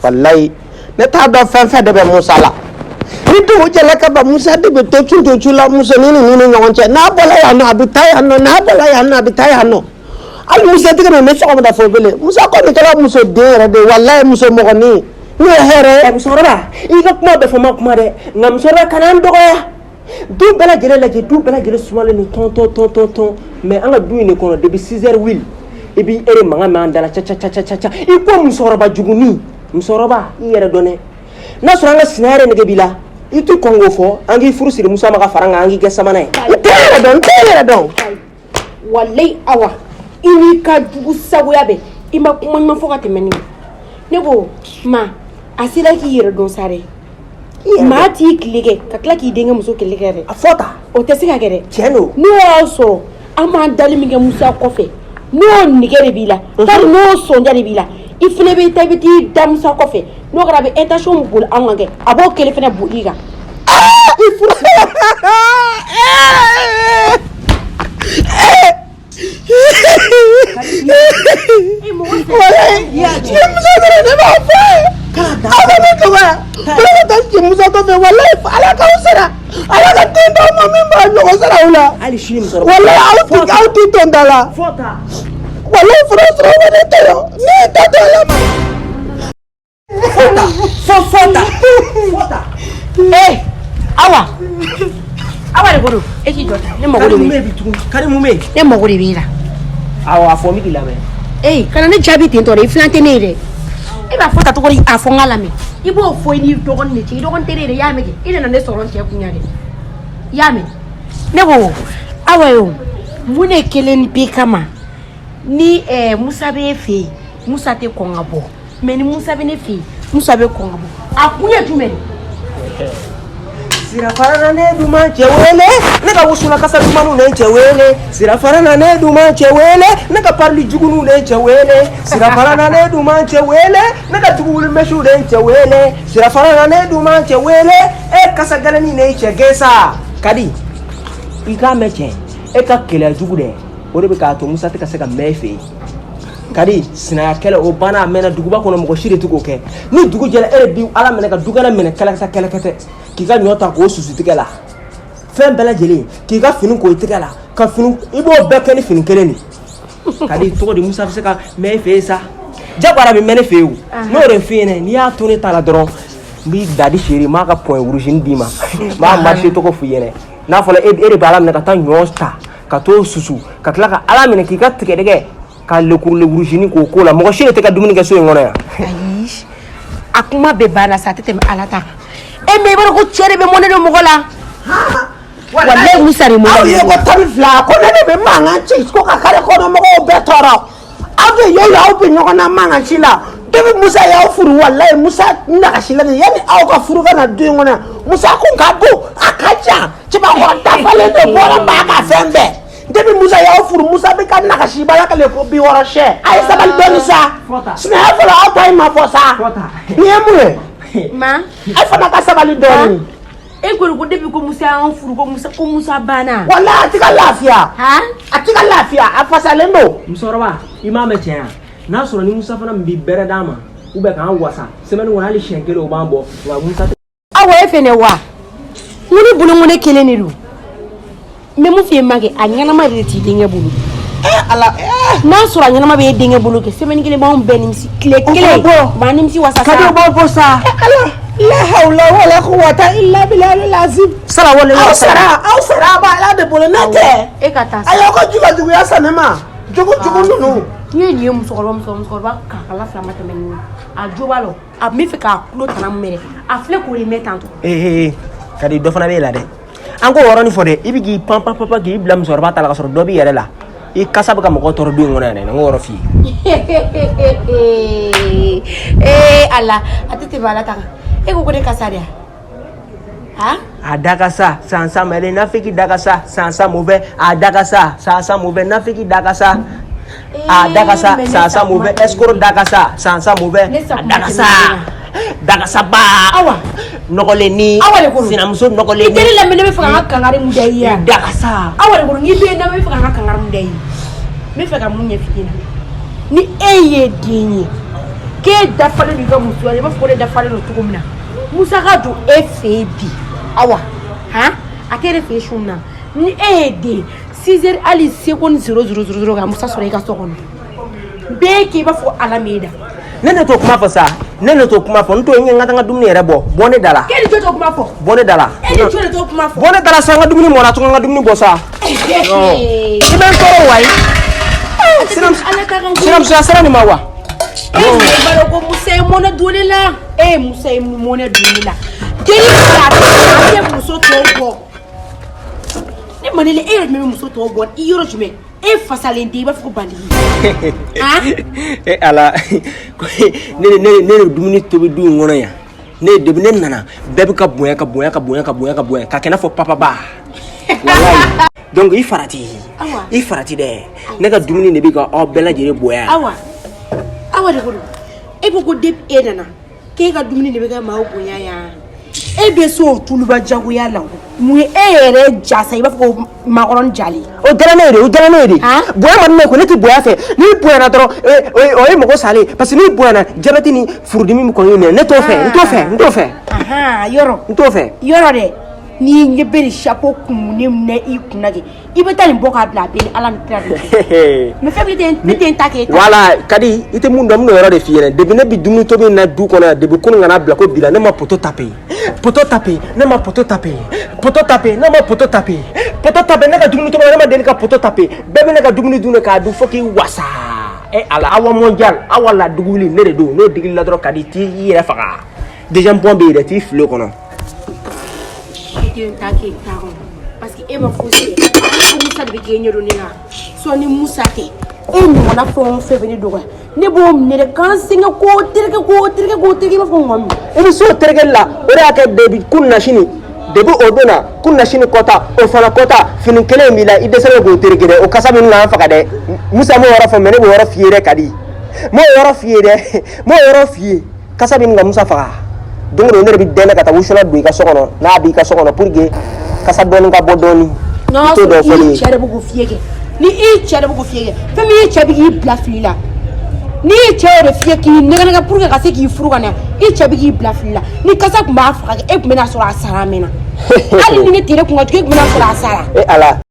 wallahi ne t'a dɔn fɛn fɛn de bɛ Musa la ni dugu jɛla ka ban Musa de bɛ to tu la musonin ninnu ni ɲɔgɔn cɛ n'a bɔla yan nɔ a bɛ taa yan nɔ n'a bɔla yan nɔ a bɛ taa yan nɔ hali Musa tigɛ na ne sɔgɔmada fɔ bele Musa kɔni kɛra muso den yɛrɛ de wallahi muso mɔgɔnin ne ye hɛrɛ musokɔrɔba i ka kuma bɛɛ fɔ ma kuma dɛ nka musokɔrɔba kana an dɔgɔya du bɛɛ lajɛlen lajɛ du bɛɛ lajɛlen sumalen ni tɔn mais an ka du in de kɔnɔ depuis 6 heures wili i b'i ere mankan mɛn an da la ca i ko musokɔrɔba jugunin musokɔrɔba i yɛrɛ dɔn dɛ n'a sɔrɔ an ka sinaya yɛrɛ nege b'i la i tɛ kɔn k'o fɔ an k'i furu siri Musa ma ka fara an kan an k'i kɛ sabanan ye n tɛ yɛrɛ dɔn wallahi Awa i n'i ka jugu sagoya bɛɛ i ma kuma ɲuman fɔ ka tɛmɛ nin ne ko ma a sera k'i yɛrɛ dɔn sa dɛ maa t'i tile kɛ ka tila k'i denkɛ muso kɛlɛ kɛ dɛ a fɔ ta o tɛ se ka kɛ dɛ tiɲɛ don n'o y'a sɔrɔ an b'an dali min kɛ Musa kɔfɛ n'o nege de b'i la bari n'o sɔnja de b'i la i fana bɛ taa i bɛ t'i da Musa kɔfɛ n'o kɛra a bɛ intention min boli an kan kɛ a b'o kelen fana boli i kan i furu Musa kɔfɛ wallahi ala k'aw sara ala ka den d'aw ma min b'a ɲɔgɔn sara aw la hali sini musokɔrɔba wallahi aw ti tɔn da la wallahi fura sɔrɔ ma ne tɛ yan ne ye ta to ala ma fota Awa de ko don e k'i jɔ ta ne mago de bɛ kari mun bɛ yen ne mago de b'i la awɔ a fɔ n bɛ k'i lamɛn kana ne jaabi ten tɔ dɛ i filan tɛ ne ye dɛ e b'a fɔ ta tɔgɔ a fɔ n ka lamɛn i b'o fɔ i n'i dɔgɔnin de cɛ i dɔgɔnin tɛ ne de y'a mɛn kɛ i nana ne sɔrɔ n cɛ kun ya dɛ i y'a mɛn ne ko Awa ye o mun de kelen b'i kama ni Musa bɛ e fɛ yen Musa tɛ kɔn ka bɔ mais ni Musa bɛ ne fɛ yen Musa bɛ kɔn ka bɔ a kun ye jumɛn ye sira fara na ne duma cɛ wele ne ka wusula kasa dumanu ne cɛ wele sira fara na ne duma cɛ wele ne ka parli jugunu ne cɛ wele sira fara na ne duma cɛ wele ne ka tuguli mesu ne cɛ wele sira fara na ne duma cɛ wele e kasa galani ne cɛ gesa kadi i ka mɛn cɛ e ka kɛlɛ jugu dɛ o de bɛ k'a to Musa tɛ ka se ka mɛn e fɛ yen kadi sinaya kɛlɛ o banna a mɛnna duguba kɔnɔ mɔgɔ si de tɛ k'o kɛ ni dugu jɛra e de bi ala minɛ ka dukɛnɛ minɛ kɛlɛkɛtɛ k'i ka ɲɔ ta k'o susu tigɛ la fɛn bɛɛ lajɛlen k'i ka fini k'o tigɛ la ka fini i b'o bɛɛ kɛ ni fini kelen de kadi tɔgɔ di Musa bɛ se ka mɛn e fɛ yen sa jagoya bɛ mɛn ne fɛ yen o n'o de f'i ɲɛna n'i y'a to ne ta la dɔrɔn n b'i dadi seere n b'a ka point rouge d'i ma n b'a marché tɔgɔ f'i ɲɛna n'a fɔra e de bɛ ala minɛ ka taa ɲɔ ta ka t'o susu ka tila ka ala minɛ k'i ka tigɛdɛgɛ ka lekurujini k'o ko la mɔgɔ si de tɛ ka dumuni kɛ so in kɔnɔ yan ayi a kuma bɛɛ banna sa a tɛ tɛmɛ ala ta kan mais i b'a dɔn ko cɛ de bɛ mɔnɛ don mɔgɔ la wallahi Musa de mɔnɛ aw ye ko tan fila ko ne de bɛ mankan ci ko ka kare kɔnɔ mɔgɔw bɛɛ tɔɔrɔ aw bɛ yɛlɛ aw bɛ ɲɔgɔn na mankan ci la depuis Musa y'aw furu wallahi Musa nagasi la yanni aw ka furu ka na du in kɔnɔ Musa kun ka bon a ka jan cɛbakɔrɔ dafalen de bɔra b'a ka fɛn bɛɛ depuis Musa y'aw furu Musa bɛ ka nagasi bala kale ko 60 sɛ a ye sabali dɔɔni sa sinaya fɔlɔ aw ta in ma fɔ sa nin ye mun ye ma a fana ka sabali dɔɔni e ko depuis ko Musa y'an furu ko Musa banna wallahi a tɛ ka lafiya a tɛ ka lafiya a fasalen don musokɔrɔba i m'a mɛn tiɲɛ n'a sɔrɔ ni Musa fana min bi bɛrɛ d'a ma ou bien k'an wasa semaine kɔnɔ hali siɲɛ kelen o b'an bɔ nka Musa tɛ Awa e fɛnɛ wa n ko ne bolo n ko ne kelen de don mais mun f'i ye ma kɛ a ɲɛnama de t'i denkɛ bolo ala n'a sɔrɔ a ɲɛnama bɛ e denkɛ bolo kɛ semaine kelen b'anw bɛɛ nimisi tile kelen b'an nimisi wasa sa kadi bɔ sa ala la hawla wala quwwata illa billahi lazim sara wale aw sara ba ala de bolo ne tɛ e ka taa ayo ko juguya sa ne ma jugu ninnu ni ye nin ye musokɔrɔba kakala fila ma tɛmɛ nin a jo b'a la a bɛ fɛ k'a tulo tana minɛ a filɛ k'o de mɛn tantɔ kadi dɔ fana b'e la dɛ an ko yɔrɔnin fɔ dɛ i bɛ k'i pan k'i bila musokɔrɔba ta la ka sɔrɔ dɔ b'i yɛrɛ la i kasa bɛ ka mɔgɔ tɔɔrɔ du in kɔnɔ yan dɛ n ko yɔrɔ f'i ye ala a tɛ tɛmɛ ala ta kan e ko ne kasa de ha a da ka sa sansa mais n'a fait qu'il da ka sa sansa mauvais a da ka sa sansa mauvais n'a fait qu'il da ka sa a da ka sa sansa mauvais escroc da ka sa sansa mauvais da ka sa dagasa ba awa nɔgɔlenni awa de ko sinamuso nɔgɔlenni i teri lamɛn ne bɛ fɛ ka n ka kangari mun da i ye dagasa awa de ko n'i bɛ na n bɛ fɛ ka n ka kangari mun da i ye n bɛ fɛ ka mun ɲɛ f'i ɲɛna ni e ye den ye k'e dafalen don i ka muso la i b'a fɔ ko ne dafalen don cogo min na Musa ka don e fɛ yen bi Awa a k'e de fɛ yen su na ni e ye den 6 heures hali seconde 000 ka Musa sɔrɔ i ka so kɔnɔ bɛɛ k'i b'a fɔ Ala m'e da ne ne t'o kuma fɔ sa ne ne t'o kuma fɔ n t'o ye n ka dumuni yɛrɛ bɔ ne da la k'e ni jɔ t'o kuma fɔ bɔ ne da la e ni jɔ de t'o kuma fɔ bɔ ne da la sa n ka dumuni mɔna tuguni n ka dumuni bɔ sa i bɛ n tɔɔrɔ wa sinamusoya sera nin ma wa balo ko Musa ye mɔnɛ donni la Musa ye mɔnɛ donni la jeli fila a muso tɔw bɔ ne manile e yɛrɛ min bɛ muso tɔw bɔ i yɔrɔ jumɛn e fasalen tɛ i b'a fɔ ko bandigi ala ne dumuni tobi du in kɔnɔ yan ne debi ne nana bɛɛ bɛ ka bonya ka kɛnɛ fɔ papa ba wallahi donc i farati dɛ ne ka dumuni de bɛ ka aw bɛɛ lajɛlen bonya Awa de ko e ko ko depuis e nana k'e ka dumuni de bɛ ka maaw bonya yan e bɛ so tuluba jagoya la mun ye e yɛrɛ jasa i b'a fɔ ko makɔrɔni jali o diyara ne ye de bonya man ne ko ne tɛ bonya fɛ n'i bonyana dɔrɔn o ye mɔgɔ salen parce que n'i bonyana jabɛti ni furudimi min kɔni minɛ ne t'o fɛ n t'o fɛ yɔrɔ dɛ n'i ɲɛ bɛ nin chapeau kumuni minɛ i kunna kɛ i bɛ taa nin bɔ k'a bila a bɛ Ala ni kira de mais fɛn min ne tɛ n ta k'e ta voilà kadi i tɛ mun dɔn n bɛna yɔrɔ de f'i ɲɛna depuis ne bɛ dumuni tobi in na du kɔnɔ yan depuis kunun kana bila ko bi la ne ma poto taper ne ma poto taper ne ka dumuni tobi ne ma deli ka poto taper bɛɛ bɛ ne ka dumuni dun de k'a dun fo k'i wasa ala Awa mondial Awa la duguli ne de don n'o digili la dɔrɔn ka di t'i yɛrɛ faga deuxième point bɛ yen dɛ t'i file kɔnɔ parce que e ma fosi Musa de bɛ k'e ɲɛdɔn ne la sɔni Musa tɛ e ɲɔgɔnna fɛn o fɛn bɛ ne dɔgɔya ne b'o minɛ dɛ k'an sɛgɛn k'o tereke i b'a fɔ ŋɔ min i bɛ se o terikɛli la o de y'a kɛ debi kunun sini debi o don na kunun sini kɔta o fana kɔta fini kelen in b'i la i dɛsɛlen k'o tereke dɛ o kasa bɛ n'an faga dɛ Musa m'o yɔrɔ fɔ mais ne b'o yɔrɔ f'i ye dɛ kadi m'o yɔrɔ f'i ye kasa bɛ ka Musa faga donc ne de bɛ dɛnɛ ka taa wusula don i ka so kɔnɔ n'a b'i ka so kɔnɔ pour que kasa dɔɔni ka bɔ dɔɔni i t'o dɔn fɔli ye cɛ de bɛ k'o f'i ye kɛ ni i cɛ de bɛ k'o f'i ye kɛ fɛn min i cɛ bɛ k'i bila fili la ni i cɛ y'o de f'i ye k'i nɛgɛ pour que ka se k'i furu ka na i cɛ bɛ k'i bila fili la ni kasa tun b'a faga e tun bɛ n'a sɔrɔ a sara mɛnna hali ni ne tɛ kun ka jugu e tun bɛ n'a sɔrɔ a sara ala